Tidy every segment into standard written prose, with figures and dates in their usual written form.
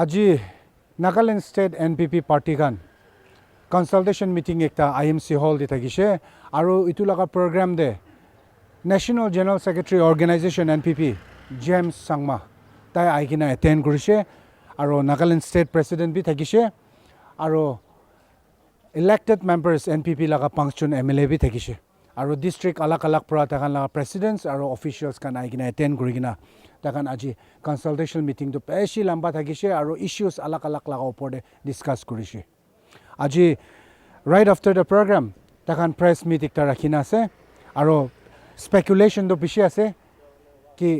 আজি Nagaland State NPP Party kan consultation meeting ekta IMC hall de thakise aru itu laga program de National General Secretary Organization NPP James Sangma tai aikina attend korise aru Nagaland State President bi thakise aru elected members NPP laga pangchun MLA bi thakise aru district alak pura takan laga presidents aru officials kan aikina attend kurigina takan aji consultation meeting to peshi lamba thakise aru issues alak laga upor de discuss kurise aji right after the program takan press meet ekta rakhina ase aru speculation do bishi ase ki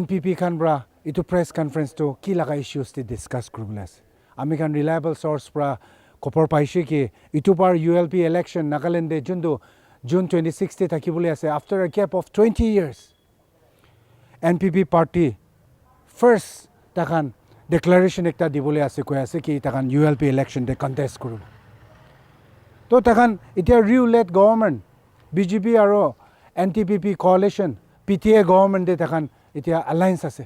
NPP kan bra itu press conference to ki laga issues te discuss kuribole ase ami kan reliable source pra khopor paise ki itu par ULP election Nagaland de jundu June 26 te thakibole ase after a gap of 20 years NPP party first takan declaration ekta dibole ase koi ase ki takan ULP election de contest kuru to takan itia re-led government BJP aro NTPP coalition PTA government de takan itia alliance ase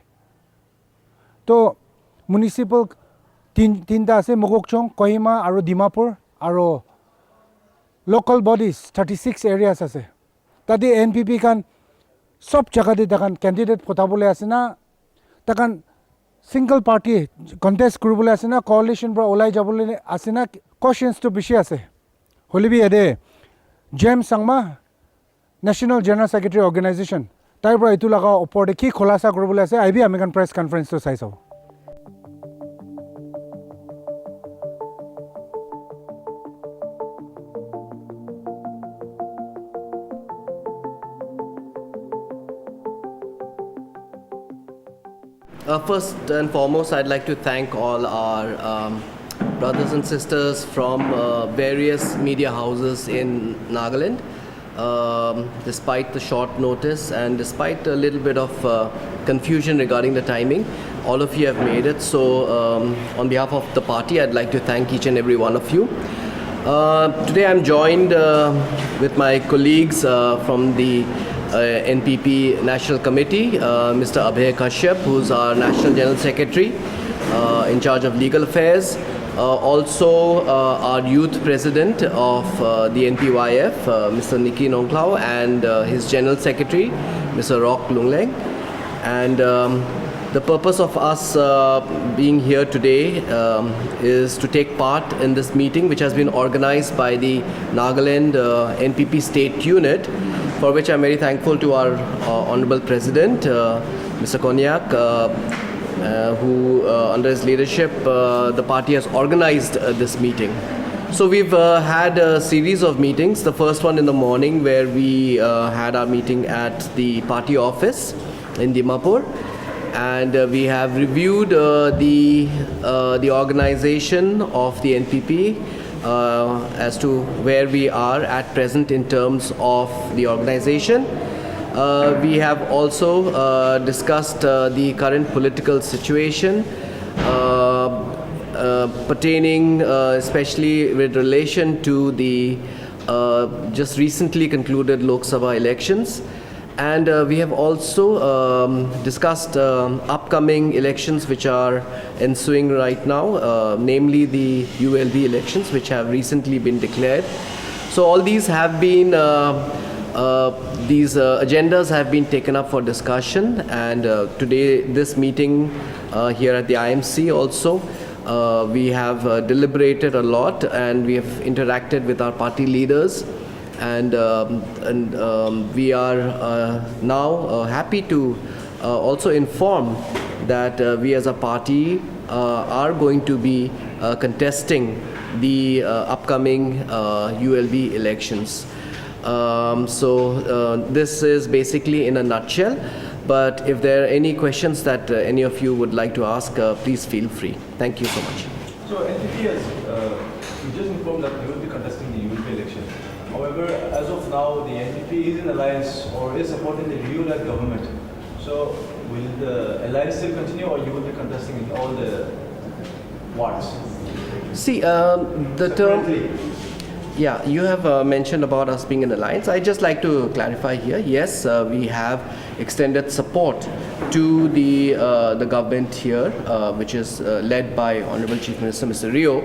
to municipal tinta ase Mokokchung Kohima aro Dimapur aro local bodies 36 areas ase tadi NPP kan sob jaga de takan candidate potabole ase na takan single party contest kuribole ase na coalition bra olai jabole ase na questions to bishi ase holibi ade James Sangma National General Secretary Organization tai bra itu laga opor de ki khulasa kuribole ase aibi American press conference to sai sabo First and foremost, I'd like to thank all our brothers and sisters from various media houses in Nagaland. Despite the short notice and despite a little bit of confusion regarding the timing, all of you have made it. So on behalf of the party, I'd like to thank each and every one of you. Today I'm joined with my colleagues from the NPP National Committee, Mr. Abhay Kashyap, who's our National General Secretary in charge of legal affairs. Also our youth president of the NPYF, Mr. Nicky Nongklao, and his General Secretary, Mr. Rock Lungleng. And the purpose of us being here today is to take part in this meeting, which has been organized by the Nagaland NPP State Unit, for which I'm very thankful to our Honorable President, Mr. Konyak, who under his leadership, the party has organized this meeting. So we've had a series of meetings. The first one in the morning, where we had our meeting at the party office in Dimapur. And we have reviewed the organization of the NPP as to where we are at present in terms of the organization. We have also discussed the current political situation pertaining especially with relation to the just recently concluded Lok Sabha elections. And we have also discussed upcoming elections which are ensuing right now, namely the ULB elections, which have recently been declared. So all these have been, these agendas have been taken up for discussion, and today this meeting here at the IMC also, we have deliberated a lot, and we have interacted with our party leaders. And we are now happy to also inform that we as a party are going to be contesting the upcoming ULB elections. So this is basically in a nutshell, but if there are any questions that any of you would like to ask, please feel free. Thank you so much. So NPP has you just informed that you will be contesting the ULP election. However, as of now, the NPP is in alliance or is supporting the EU-led government. So, will the alliance still continue, or you will be contesting in all the wards? See, the term. Yeah, you have mentioned about us being an alliance. I just like to clarify here. Yes, we have extended support to the government here, which is led by Honorable Chief Minister Mr. Rio.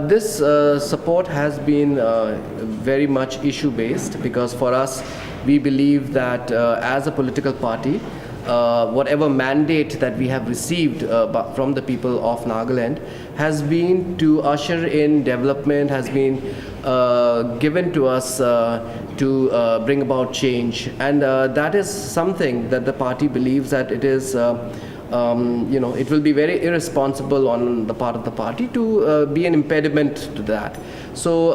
This support has been very much issue-based, because for us, we believe that as a political party, whatever mandate that we have received from the people of Nagaland has been to usher in development, has been given to us to bring about change, and that is something that the party believes that it is it will be very irresponsible on the part of the party to be an impediment to that. So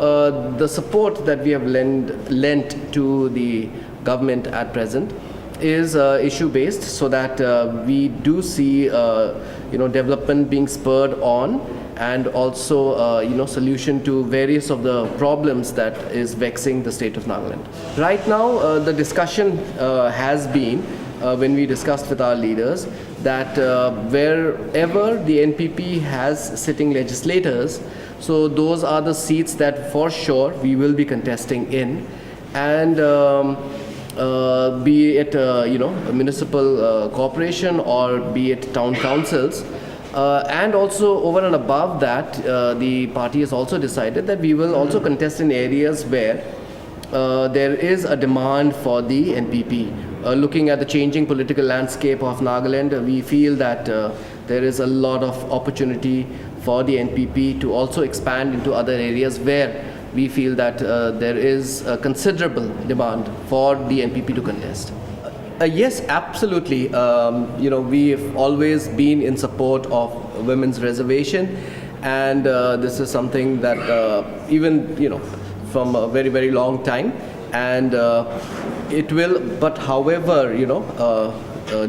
the support that we have lent to the government at present is issue based, so that we do see development being spurred on, and also solution to various of the problems that is vexing the state of Nagaland. Right now the discussion has been when we discussed with our leaders that wherever the NPP has sitting legislators, so those are the seats that for sure we will be contesting in, and be it a municipal corporation or be it town councils. And also over and above that, the party has also decided that we will also contest in areas where there is a demand for the NPP. Looking at the changing political landscape of Nagaland, we feel that there is a lot of opportunity for the NPP to also expand into other areas where we feel that there is a considerable demand for the NPP to contest. Yes, absolutely. We've always been in support of women's reservation, and this is something that even from a very, very long time, and it will, but however,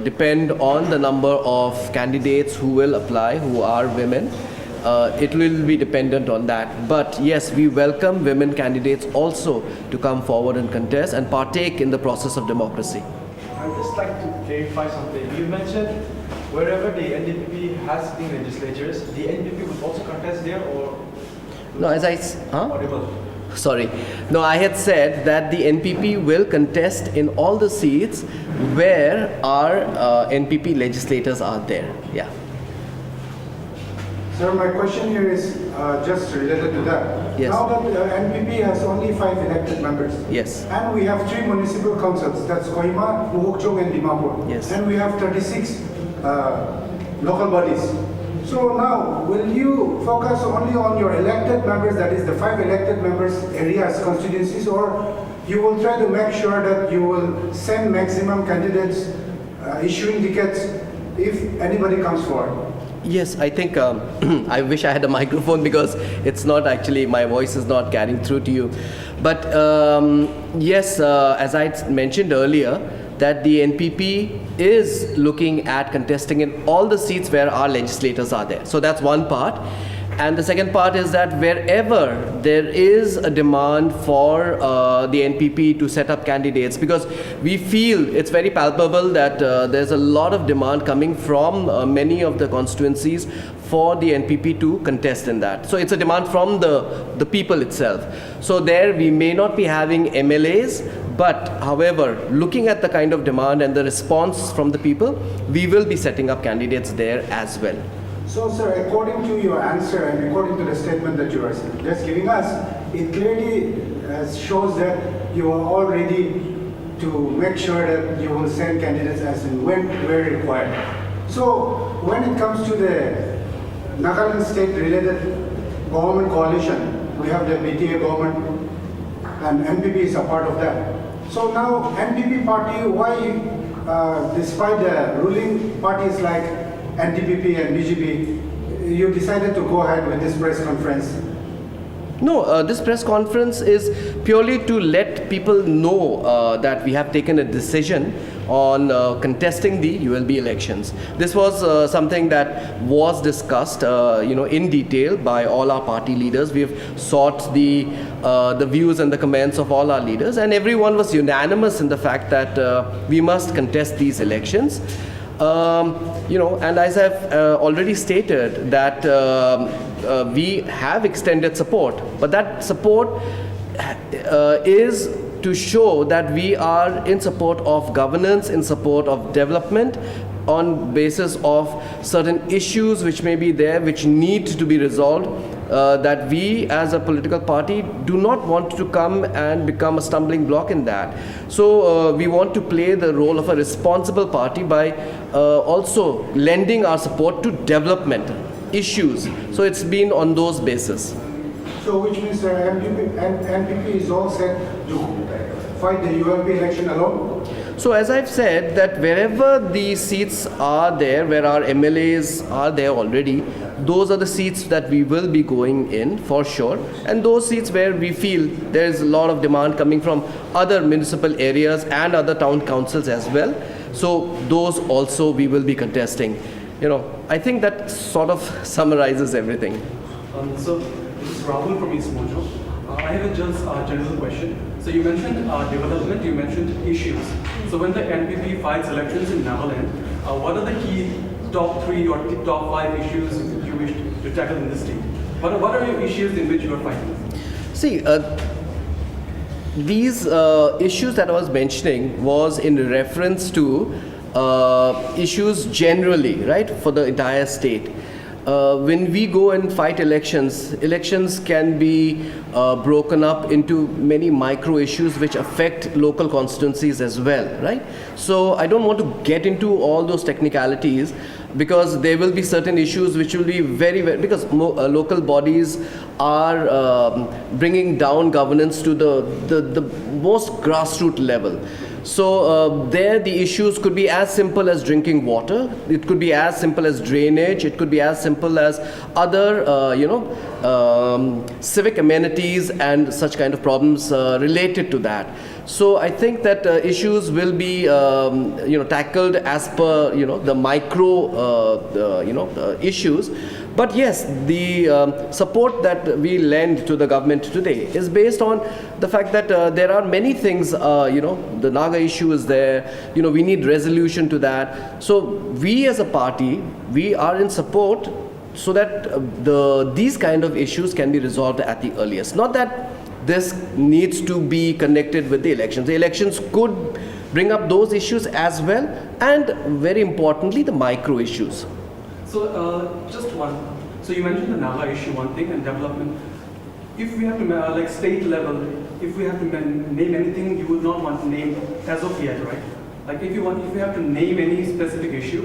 depend on the number of candidates who will apply, who are women. It will be dependent on that. But yes, we welcome women candidates also to come forward and contest and partake in the process of democracy. I'd just like to clarify something. You mentioned wherever the NDPP has sitting legislatures, the NPP would also contest there, or? No, Audible. Sorry. No, I had said that the NPP will contest in all the seats where our NPP legislators are there. Yeah. Sir, my question here is just related to that. Yes. Now that NPP has only 5 elected members. Yes. And we have 3 municipal councils, that's Kohima, Mukokchung and Dimapur. Yes. And we have 36 local bodies. So now, will you focus only on your elected members, that is the 5 elected members areas, constituencies, or you will try to make sure that you will send maximum candidates issuing tickets if anybody comes forward? Yes, I think I wish I had a microphone, because it's not actually, my voice is not carrying through to you. But yes, as I mentioned earlier, that the NPP is looking at contesting in all the seats where our legislators are there. So that's one part. And the second part is that wherever there is a demand for the NPP to set up candidates, because we feel it's very palpable that there's a lot of demand coming from many of the constituencies for the NPP to contest in that. So it's a demand from the people itself. So there we may not be having MLAs, but however, looking at the kind of demand and the response from the people, we will be setting up candidates there as well. So, sir, according to your answer and according to the statement that you are just giving us, it clearly shows that you are all ready to make sure that you will send candidates as and when where required. So, when it comes to the Nagaland state-related government coalition, we have the BTA government, and NPP is a part of that. So now, NPP party, why, despite the ruling parties like NDPP and BJP, you decided to go ahead with this press conference? No, this press conference is purely to let people know that we have taken a decision on contesting the ULB elections. This was something that was discussed, in detail by all our party leaders. We have sought the views and the comments of all our leaders, and everyone was unanimous in the fact that we must contest these elections. And as I've already stated that we have extended support, but that support is to show that we are in support of governance, in support of development, on basis of certain issues which may be there, which need to be resolved, that we as a political party do not want to come and become a stumbling block in that. So we want to play the role of a responsible party by also lending our support to development issues. So it's been on those basis. So which means NPP is all set to fight the ULP election alone? So as I've said, that wherever the seats are there, where our MLAs are there already, those are the seats that we will be going in for sure. And those seats where we feel there is a lot of demand coming from other municipal areas and other town councils as well. So those also we will be contesting. You know, I think that sort of summarizes everything. So this is Rahul from East Mojo. I have a just general question. So you mentioned development, you mentioned issues. So when the NPP fights elections in Nagaland, what are the key top 3 or top 5 issues you wish to tackle in the state? What are your issues in which you are fighting? See, these issues that I was mentioning was in reference to issues generally, right, for the entire state. When we go and fight elections, elections can be broken up into many micro issues which affect local constituencies as well, right? So I don't want to get into all those technicalities, because there will be certain issues which will be very, because local bodies are bringing down governance to the most grassroots level. So there the issues could be as simple as drinking water, it could be as simple as drainage, it could be as simple as other civic amenities and such kind of problems related to that. So I think that issues will be tackled as per the micro issues. But yes, the support that we lend to the government today is based on the fact that there are many things, the Naga issue is there, we need resolution to that. So we as a party, we are in support so that these kind of issues can be resolved at the earliest. Not that this needs to be connected with the elections. The elections could bring up those issues as well, and very importantly, the micro issues. So just one. So you mentioned the Naga issue, one thing, and development. If we have to, like state level, if we have to name anything, you would not want to name as of yet, right? Like if you have to name any specific issue,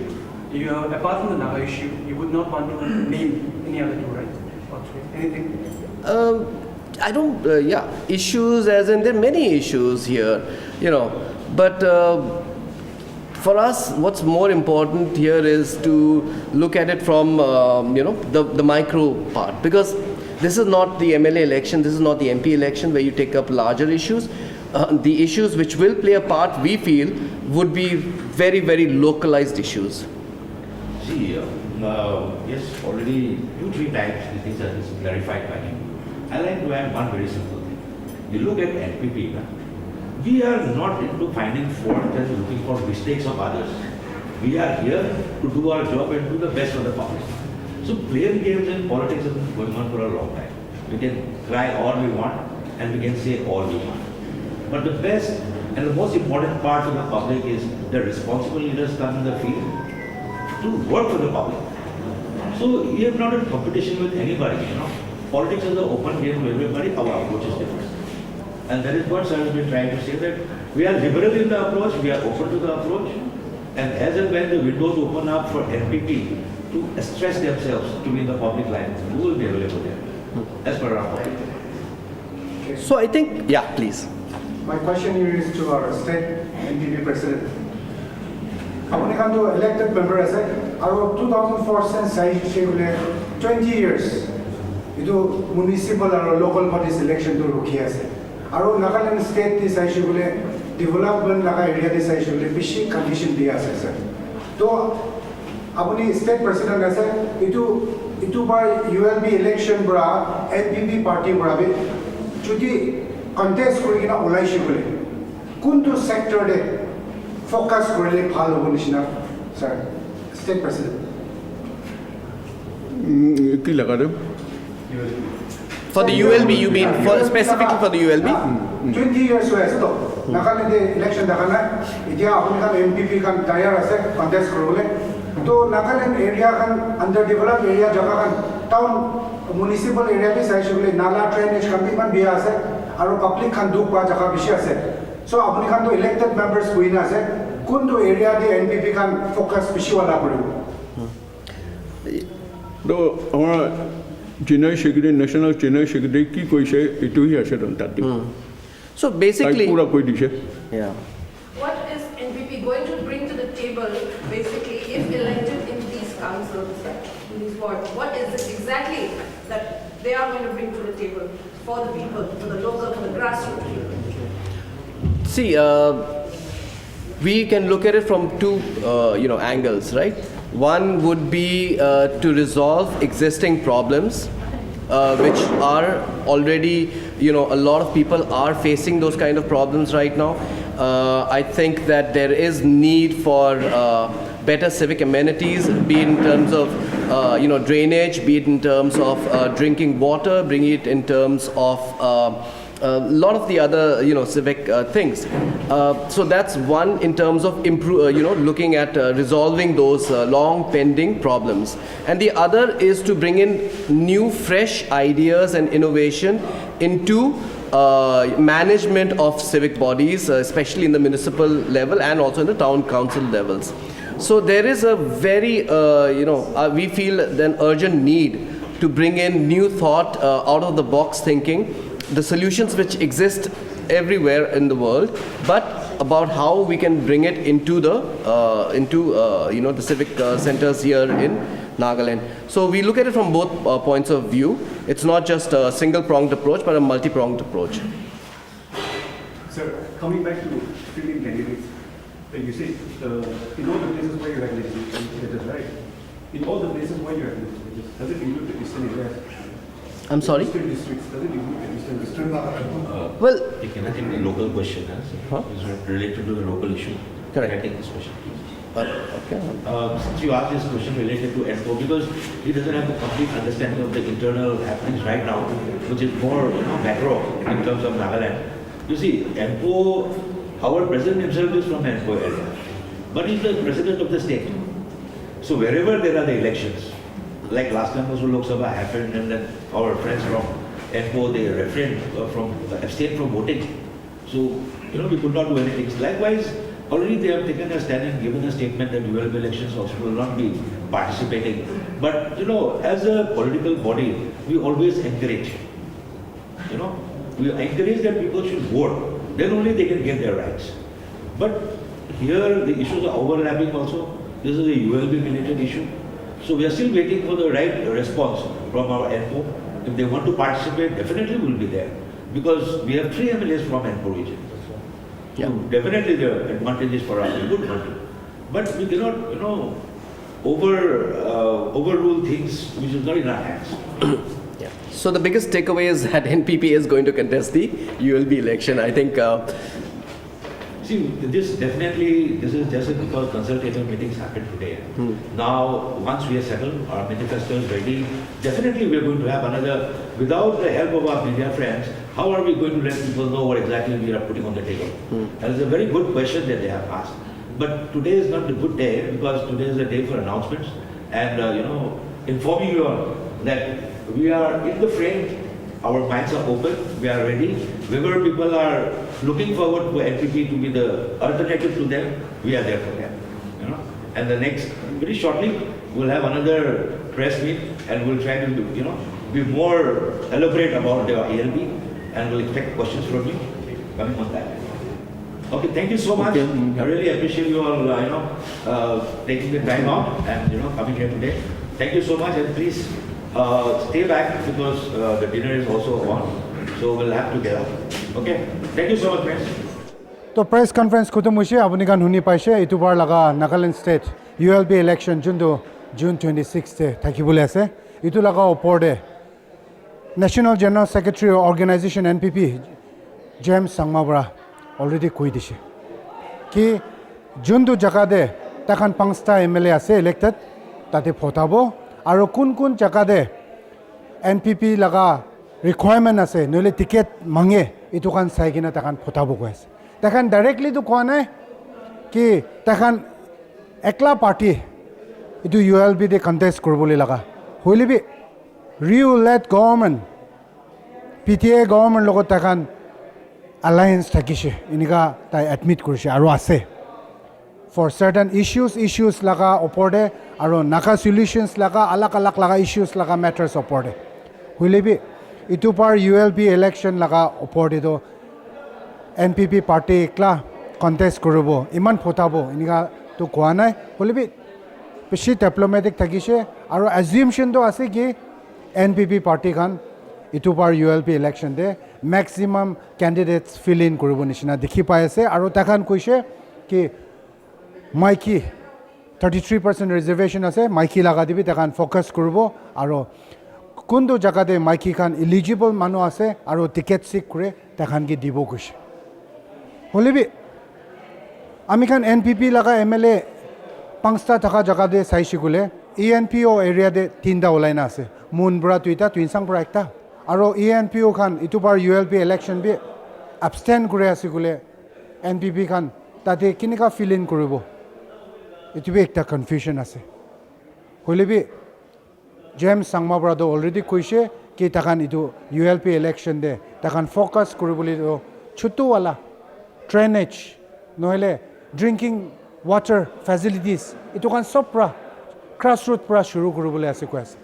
apart from the Naga issue, you would not want to name any other two, right? Or anything? I don't, issues as in there are many issues here, but for us, what's more important here is to look at it from, the micro part, because this is not the MLA election, this is not the MP election where you take up larger issues. The issues which will play a part, we feel, would be very, very localized issues. See, yes, already 2-3 times these are clarified by him. I like to add one very simple thing. You look at NPP, we are not into finding fault and looking for mistakes of others. We are here to do our job and do the best for the public. So playing games in politics has been going on for a long time. We can cry all we want and we can say all we want. But the best and the most important part of the public is the responsible leaders come in the field to work for the public. So we are not in competition with anybody, Politics is an open game to everybody, our approach is different. And that is what sir has been trying to say, that we are liberal in the approach, we are open to the approach, and as and when the windows open up for NPP to stress themselves to be in the public line, we will be available there, as per our point. So I think, please. My question here is to our state NPP president. Apuni kan to elected member ase, aro 2004 since I 20 years. Ito municipal aro local bodies election to rukhi ase. Aro Nagaland state this I development laga area this I bishi condition diya ase sir. To apuni state president ase, itu by ULB election bra NPP party bra be chuti contest kori na ulai shibule. Kuntu sector de focus korele bhal hobo nishina sir. State president. Ki laga For the ULB, you mean specifically for the ULB? 20 years হৈ আছে তো নাগালেণ্ডে election দেখা নাই এতিয়া আপুনি খান MPP খান tyre আছে contest কৰিবলৈ তো নাগালেণ্ড এৰিয়া খান আণ্ডাৰ ডেভেলপ এৰিয়া জগা খান টাউন মিউনিচিপাল এৰিয়া বি চাইছে বুলি নালা ড্ৰেইনেজ খান ইমান বিয়া আছে আৰু পাব্লিক খান দুখ পোৱা জগা বেছি আছে চ' আপুনি খানতো ইলেক্টেড মেম্বাৰ্ছ হৈ না আছে কোনটো এৰিয়া দি NPP খান ফ'কাছ বেছিৱালা কৰিব তো আমাৰ general secretary national general secretary কি কৈছে এইটোহে আছে তাত So basically, পুৰা কৈ দিছে yeah. What is NPP going to bring to the table, basically, if elected in these councils, in these wards? What is it exactly that they are going to bring to the table for the people, for the local, for the grassroots people? See, we can look at it from two, angles, right? One would be to resolve existing problems, which are already, a lot of people are facing those kind of problems right now. I think that there is need for better civic amenities, be it in terms of, drainage, be it in terms of drinking water, bring it in terms of a lot of the other, civic things. So that's one in terms of looking at resolving those long pending problems. And the other is to bring in new, fresh ideas and innovation into management of civic bodies, especially in the municipal level and also in the town council levels. So there is a very, we feel an urgent need to bring in new thought, out of the box thinking, the solutions which exist everywhere in the world, but about how we can bring it into the the civic centers here in Nagaland. So we look at it from both points of view. It's not just a single-pronged approach, but a multi-pronged approach. Sir, coming back to filling candidates, like you say, in all the places where you have legislators, right? In all the places where you have legislators, does it include the eastern areas? I'm sorry? Eastern districts, does it include the eastern districts? Well, Can I take the local question? Is it related to the local issue? Correct. Can I take this question, please? okay. Since you asked this question related to ENPO, because he doesn't have the complete understanding of the internal happenings right now, which is more macro in terms of Nagaland. You see, ENPO, our president himself is from ENPO area, but he's the president of the state. So wherever there are the elections, like last time also Lok Sabha happened, and then our friends from ENPO, they refrained abstained from voting. So, we could not do anything. Likewise, already they have taken a stand and given a statement that ULB elections also will not be participating. But, as a political body, we always encourage. We encourage that people should vote. Then only they can get their rights. But here the issues are overlapping also. This is a ULB related issue. So we are still waiting for the right response from our ENPO. If they want to participate, definitely we will be there. Because we have 3 MLAs from ENPO region. Yeah. So definitely the advantage is for us, a good one. But we cannot, overrule things which is not in our hands. Yeah. So the biggest takeaway is that NPP is going to contest the ULB election. I think. See, this is just because consultative meetings happened today. Now, once we are settled, our manifesto is ready, definitely we are going to have another, without the help of our media friends, how are we going to let people know what exactly we are putting on the table? That is a very good question that they have asked. But today is not a good day, because today is a day for announcements and, informing you all that we are in the frame. Our minds are open, we are ready. Wherever people are looking forward for NPP to be the alternative to them, we are there for them. And the next, very shortly, we'll have another press meet and we'll try to, be more elaborate about the ALB and we'll expect questions from you coming on that. Okay, thank you so much. I really appreciate you all, taking the time out and, coming here today. Thank you so much and please, stay back because the dinner is also on, so we'll have to get up. Okay, thank you so much, friends. তো press conference খতম হৈছে আপুনি গান শুনি পাইছে এইটোবাৰ লগা Nagaland state ULB election যোনটো জুন 26 থাকিবলৈ আছে এইটো লগা ওপৰতে national general secretary organisation NPP James চাংমাবৰা অলৰেডি কৈ দিছে কি যোনটো জেগাতে তাখন 5টা MLA আছে ইলেক্টেড তাতে ভোটাব আৰু কোন কোন জেগাতে NPP লগা ৰিকুৱাৰমেণ্ট আছে নহ'লে টিকেট মাঙে এইটো খান চাই কিনে তাহান ফটাব কৈ আছে তাহান ডাইৰেক্টলিতো কোৱা নাই কি তাহান একলা পাৰ্টি এইটো ULB দে কণ্টেষ্ট কৰিবলৈ লগা হ'লে বি ৰিউলেট গভৰ্ণমেণ্ট PTA গভৰ্ণমেণ্ট লগত তাহান alliance থাকিছে এনেকা তাই এডমিট কৰিছে আৰু আছে for certain issues laga oporde aro naka solutions laga alak laga issues laga matters oporde huilebi itu par ULB election laga oporde do NPP party ekla contest koribo iman photabo inika to koa nai huilebi beshi diplomatic thakise aro assumption do ase ki NPP party kan itu par ULB election de maximum candidates fill in koribo nishina dekhi pai ase aro takan koise ki মাইকী 33% reservation আছে মাইকী লগা দিবি তাকান focus কৰিব আৰু কোনটো জেগাতে মাইকী খান ইলিজিবল মানুহ আছে আৰু টিকেট চিক কৰে তাখানকে দিব কৈছে হ'লেবি আমি খান NPP লগা MLA 5টা থকা জেগাতে চাইছি গ'লে ENPO এৰিয়াতে 3টা ওলাই না আছে মুনবৰা 2টা টুইনচাং পৰা একটা আৰু ENPO খান ইটো বাৰ ULB ইলেকশ্যন বি এবষ্টেণ্ড কৰি আছে গ'লে NPP খান তাতে কেনেকুৱা ফিল ইন কৰিব এইটো একটা কনফিউজন আছে হ'লেবি জেমছ চাংমাবৰাটো অলৰেডি কৈছে কি তাকান এইটো ULP ইলেকশ্যন দে তাকান ফ'কাছ কৰিবলৈ ছোটোৱালা ড্ৰেনেজ নহ'লে ড্ৰিংকিং ৱাটাৰ ফেচিলিটিছ এইটো কাৰণ চব পৰা ক্ৰাছ ৰুট পৰা শুৰু কৰিবলৈ আছে কৈ আছে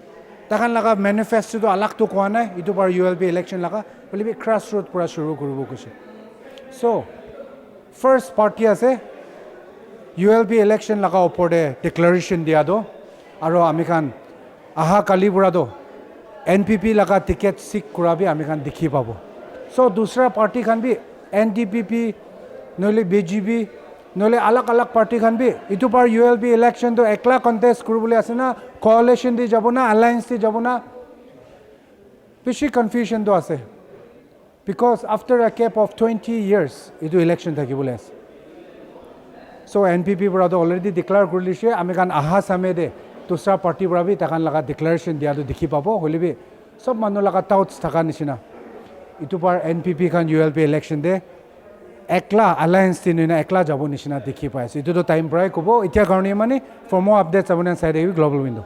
তাকান লগা মেনিফেষ্টোটো আলাগটো কোৱা নাই এইটো বাৰ ULP ইলেকশ্যন লগা হ'লেবি ক্ৰাছ ৰুট পৰা শুৰু কৰিব কৈছে চ' ফাৰ্ষ্ট পাৰ্টি আছে ULP ইলেকশ্যন লগা ওপৰতে ডিক্লাৰেশ্যন দিয়াটো আৰু আমি খান আহা কালিৰ পৰাতো NPP লগা টিকেট চিক কৰাবি আমি খান দেখি পাব চ' দুসৰা পাৰ্টি খান বি NDPP নহ'লে BJP নহ'লে আলাগ পাৰ্টি খান বি ইটো পাৰ ULP ইলেকশ্যনটো একলা কণ্টেষ্ট কৰিবলৈ আছে না কোৱালিশ্যন দি যাব না এলায়েন্স দি যাব না বেছি কনফিউশ্যনটো আছে because after a cap of 20 years এইটো ইলেকশ্যন থাকিবলৈ আছে চ' NPP পৰাতো অলৰেডি ডিক্লেয়াৰ কৰি দিছে আমি কাৰণ আহা চামে দে দুসৰা পাৰ্টিৰ পৰা বি তাকান লগা ডিক্লেৰেশ্যন দিয়াটো দেখি পাব হ'লেবি চব মানুহ লগা টাউটছ থকা নিচিনা ইটো পাৰ NPP খান ULP ইলেকশ্যন দে একলা এলায়েন্স দি নহয় একলা যাব নিচিনা দেখি পাই আছে এইটোতো টাইম পৰাই ক'ব এতিয়া কাৰণে মানে ফৰ মোৰ আপডেটছ আপোনাৰ চাই আহিবি গ্ল'বেল উইণ্ডো